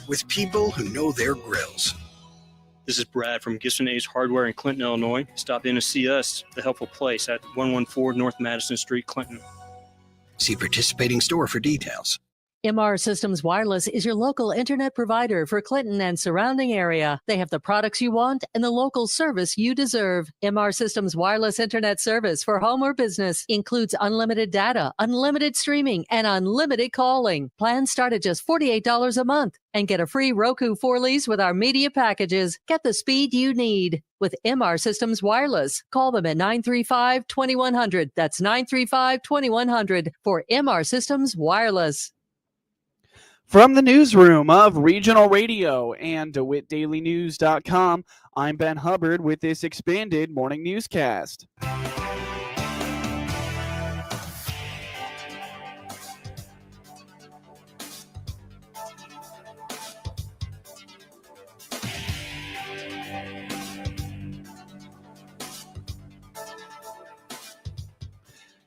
with people who know their grills. This is Brad from Gibson Ace Hardware in Clinton, Illinois. Stop in to see us, The Helpful Place at 114 North Madison Street, Clinton. See participating store for details. MR Systems Wireless is your local internet provider for Clinton and surrounding area. They have the products you want and the local service you deserve. MR Systems Wireless Internet service for home or business includes unlimited data, unlimited streaming, and unlimited calling. Plans start at just $48 a month and get a free Roku 4-lease with our media packages. Get the speed you need with MR Systems Wireless. Call them at 935-2100. That's 935-2100 for MR Systems Wireless. From the newsroom of Regional Radio and DeWittDailyNews.com, I'm Ben Hubbard with this expanded morning newscast.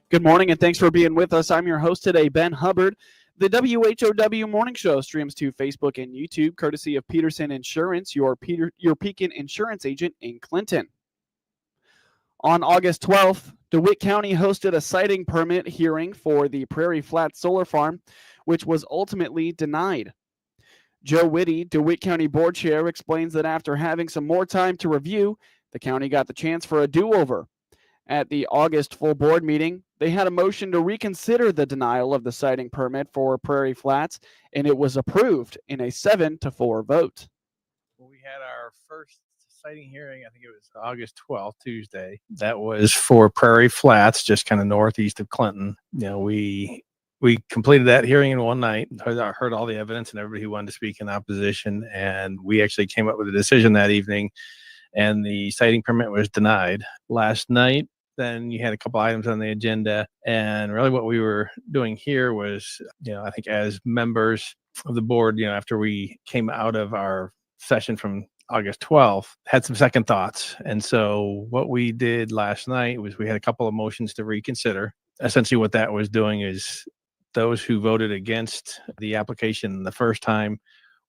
Good morning and thanks for being with us. I'm your host today, Ben Hubbard. The WHOW Morning Show streams to Facebook and YouTube, courtesy of Peterson Insurance, your Pekin Insurance agent in Clinton. On August 12th, DeWitt County hosted a siting permit hearing for the Prairie Flat Solar Farm, which was ultimately denied. Joe Whitty, DeWitt County Board Chair, explains that after having some more time to review, the county got the chance for a do-over. At the August full board meeting, they had a motion to reconsider the denial of the siting permit for Prairie Flats, and it was approved in a 7-4 vote. Well, we had our first siting hearing, I think it was August 12th, Tuesday. That was for Prairie Flats, just kind of northeast of Clinton. You know, we completed that hearing in one night, heard all the evidence and everybody who wanted to speak in opposition, and we actually came up with a decision that evening, and the siting permit was denied. Last night, then you had a couple items on the agenda, and really what we were doing here was, I think as members of the board, after we came out of our session from August 12th, had some second thoughts. And so what we did last night was we had a couple of motions to reconsider. Essentially what that was doing is those who voted against the application the first time,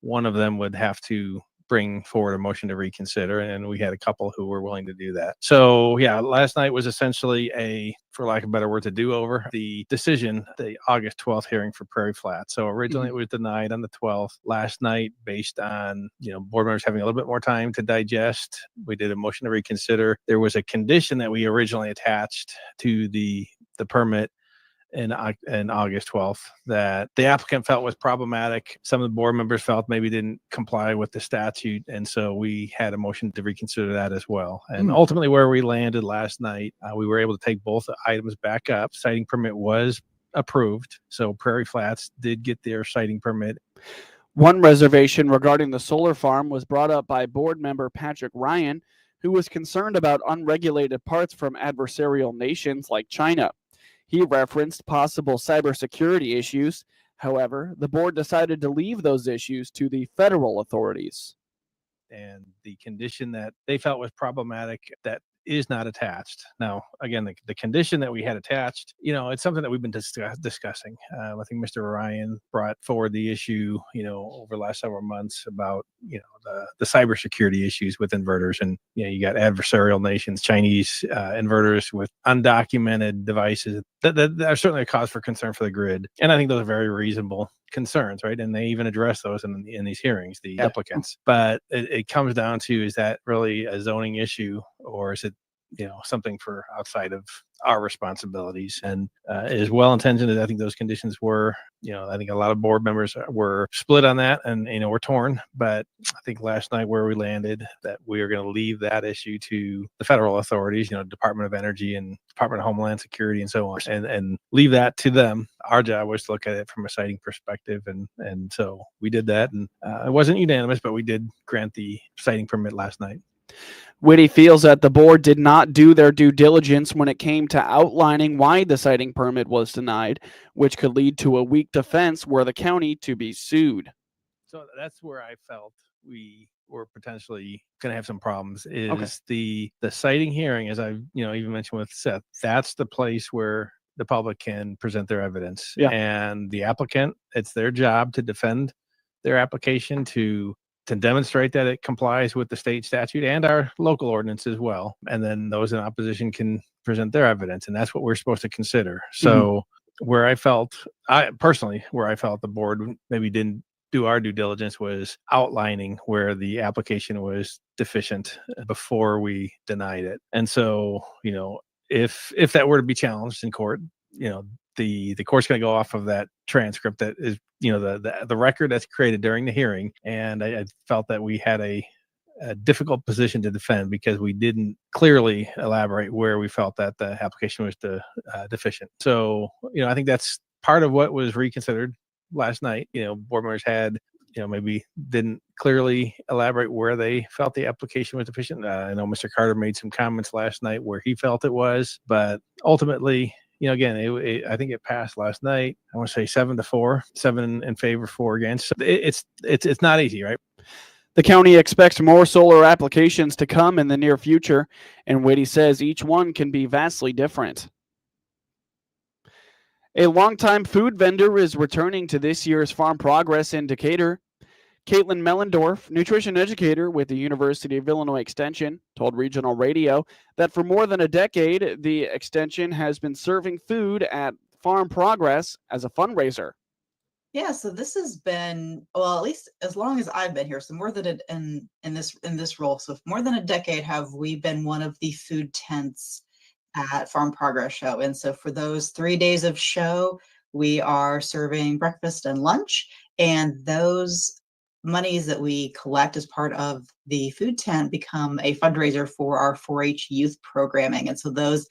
one of them would have to bring forward a motion to reconsider, and we had a couple who were willing to do that. So yeah, last night was essentially a, for lack of better words, a do-over. The decision, the August 12th hearing for Prairie Flat. So originally it was denied on the 12th. Last night, based on, board members having a little bit more time to digest, we did a motion to reconsider. There was a condition that we originally attached to the permit in August 12th that the applicant felt was problematic. Some of the board members felt maybe didn't comply with the statute. And so we had a motion to reconsider that as well. And ultimately where we landed last night, we were able to take both items back up. Siting permit was approved. So Prairie Flats did get their siting permit. One reservation regarding the solar farm was brought up by board member Patrick Ryan, who was concerned about unregulated parts from adversarial nations like China. He referenced possible cybersecurity issues. However, the board decided to leave those issues to the federal authorities. And the condition that they felt was problematic, that is not attached. Now, again, the condition that we had attached, it's something that we've been discussing. I think Mr. Ryan brought forward the issue, over the last several months about, the cybersecurity issues with inverters. And, you got adversarial nations, Chinese inverters with undocumented devices that are certainly a cause for concern for the grid. And I think those are very reasonable concerns, right? And they even address those in these hearings, the applicants. But it comes down to, is that really a zoning issue, or is it something for outside of our responsibilities? And as well intentioned as I think those conditions were, I think a lot of board members were split on that, and we're torn. But I think last night where we landed, that we are going to leave that issue to the federal authorities, Department of Energy and Department of Homeland Security and so on, and leave that to them. Our job was to look at it from a siting perspective, and so we did that. And it wasn't unanimous, but we did grant the siting permit last night. Whitty feels that the board did not do their due diligence when it came to outlining why the siting permit was denied, which could lead to a weak defense were the county to be sued. So that's where I felt we were potentially going to have some problems, is the siting hearing, as I've even mentioned with Seth, that's the place where the public can present their evidence. Yeah. And the applicant, it's their job to defend their application to demonstrate that it complies with the state statute and our local ordinance as well. And then those in opposition can present their evidence. And that's what we're supposed to consider. So where I felt the board maybe didn't do our due diligence was outlining where the application was deficient before we denied it. And so, if that were to be challenged in court, the court's going to go off of that transcript that is, the record that's created during the hearing. And I felt that we had a difficult position to defend because we didn't clearly elaborate where we felt that the application was deficient. So, I think that's part of what was reconsidered last night. Board members had, maybe didn't clearly elaborate where they felt the application was deficient. I know Mr. Carter made some comments last night where he felt it was, but ultimately, again, I think it passed last night. I want to say 7-4, 7 in favor, 4 against. So it's not easy, right? The county expects more solar applications to come in the near future, and Whitty says each one can be vastly different. A longtime food vendor is returning to this year's Farm Progress in Decatur. Caitlin Mellendorf, nutrition educator with the University of Illinois Extension, told Regional Radio that for more than a decade, the Extension has been serving food at Farm Progress as a fundraiser. Yeah, so this has been, well, at least as long as I've been here, so more than in this role, so more than a decade have we been one of the food tents at Farm Progress Show. And so for those 3 days of show, we are serving breakfast and lunch, and those monies that we collect as part of the food tent become a fundraiser for our 4-H youth programming. And so those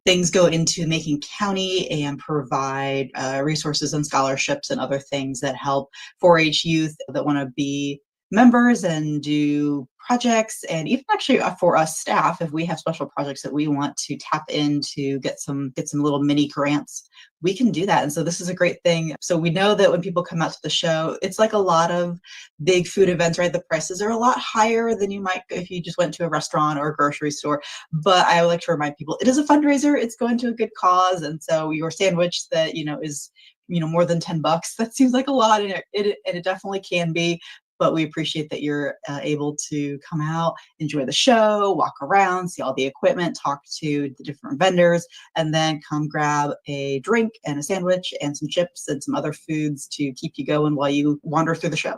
things go into Macon County and provide resources and scholarships and other things that help 4-H youth that want to be members and do projects, and even actually for us staff, if we have special projects that we want to tap into, get some little mini grants, we can do that. And so this is a great thing. So we know that when people come out to the show, it's like a lot of big food events, right? The prices are a lot higher than you might if you just went to a restaurant or a grocery store. But I would like to remind people, it is a fundraiser. It's going to a good cause. And so your sandwich that, is, more than $10, that seems like a lot, and it definitely can be. But we appreciate that you're able to come out, enjoy the show, walk around, see all the equipment, talk to the different vendors, and then come grab a drink and a sandwich and some chips and some other foods to keep you going while you wander through the show.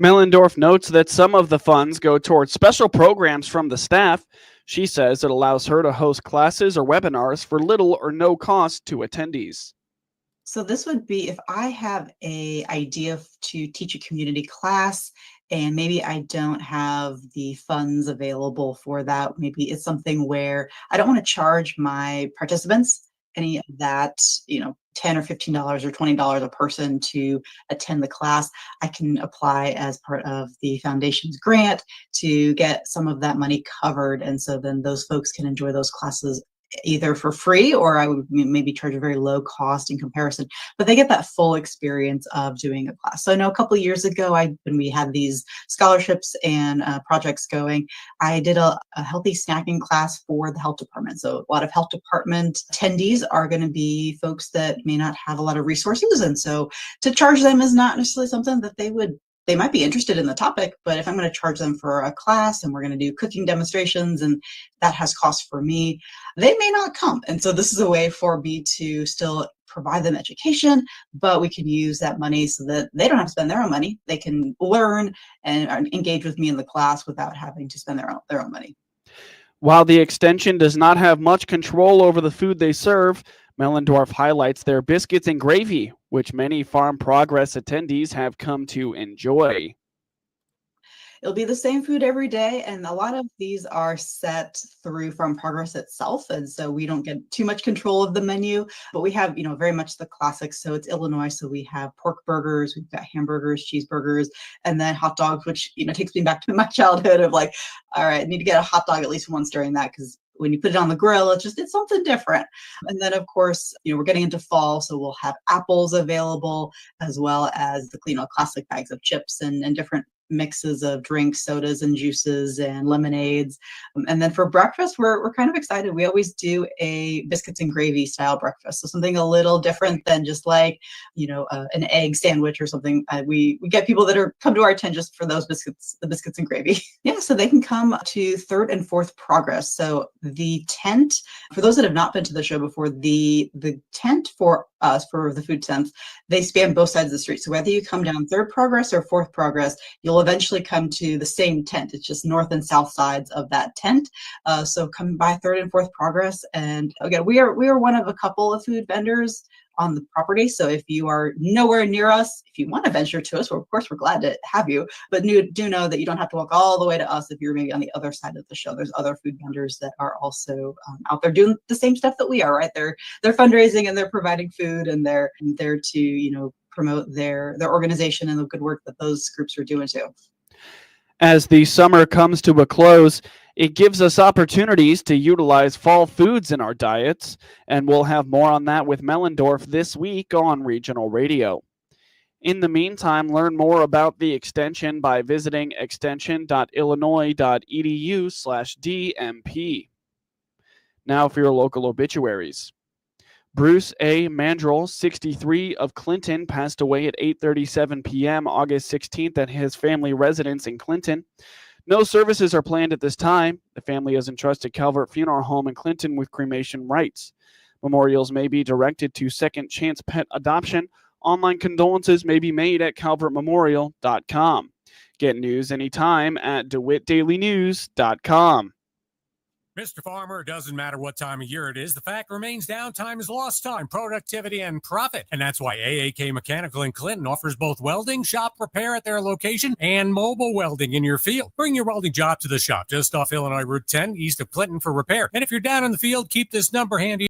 Mellendorf notes that some of the funds go towards special programs from the staff. She says it allows her to host classes or webinars for little or no cost to attendees. So this would be if I have an idea to teach a community class and maybe I don't have the funds available for that. Maybe it's something where I don't want to charge my participants any of that, $10 or $15 or $20 a person to attend the class. I can apply as part of the foundation's grant to get some of that money covered. And so then those folks can enjoy those classes either for free, or I would maybe charge a very low cost in comparison, but they get that full experience of doing a class. So I know a couple of years ago, when we had these scholarships and projects going, I did a healthy snacking class for the health department. So a lot of health department attendees are going to be folks that may not have a lot of resources. And so to charge them is not necessarily something that they might be interested in the topic, but if I'm going to charge them for a class and we're going to do cooking demonstrations and that has cost for me, they may not come. And so this is a way for me to still provide them education, but we can use that money so that they don't have to spend their own money. They can learn and engage with me in the class without having to spend their own money. While the extension does not have much control over the food they serve, Mellendorf highlights their biscuits and gravy, which many Farm Progress attendees have come to enjoy. It'll be the same food every day, and a lot of these are set through Farm Progress itself, and so we don't get too much control of the menu, but we have, very much the classics. So it's Illinois, so we have pork burgers, we've got hamburgers, cheeseburgers, and then hot dogs, which, takes me back to my childhood of like, all right, I need to get a hot dog at least once during that, because when you put it on the grill, it's something different. And then, of course, we're getting into fall, so we'll have apples available as well as the classic bags of chips and different mixes of drinks, sodas and juices and lemonades. And then for breakfast, we're kind of excited. We always do a biscuits and gravy style breakfast. So something a little different than just like, an egg sandwich or something. We get people that come to our tent just for those biscuits, the biscuits and gravy. Yeah, so they can come to Third and Fourth Progress. So the tent, for those that have not been to the show before, the tent for us, for the food tents, they span both sides of the street. So whether you come down Third Progress or Fourth Progress, you'll eventually come to the same tent. It's just north and south sides of that tent. So come by Third and Fourth Progress. And again, we are one of a couple of food vendors on the property. So if you are nowhere near us, if you want to venture to us, well, of course, we're glad to have you. But do know that you don't have to walk all the way to us if you're maybe on the other side of the show. There's other food vendors that are also out there doing the same stuff that we are, right? They're fundraising and they're providing food, and they're there to, promote their organization and the good work that those groups are doing too. As the summer comes to a close, it gives us opportunities to utilize fall foods in our diets, and we'll have more on that with Mellendorf this week on Regional Radio. In the meantime, learn more about the extension by visiting extension.illinois.edu/DMP. Now for your local obituaries. Bruce A. Mandrell, 63, of Clinton, passed away at 8:37 p.m. August 16th at his family residence in Clinton. No services are planned at this time. The family has entrusted Calvert Funeral Home in Clinton with cremation rights. Memorials may be directed to Second Chance Pet Adoption. Online condolences may be made at calvertmemorial.com. Get news anytime at DeWittDailyNews.com. Mr. Farmer, it doesn't matter what time of year it is. The fact remains downtime is lost time, productivity, and profit. And that's why AAK Mechanical in Clinton offers both welding, shop repair at their location, and mobile welding in your field. Bring your welding job to the shop just off Illinois Route 10 east of Clinton for repair. And if you're down in the field, keep this number handy.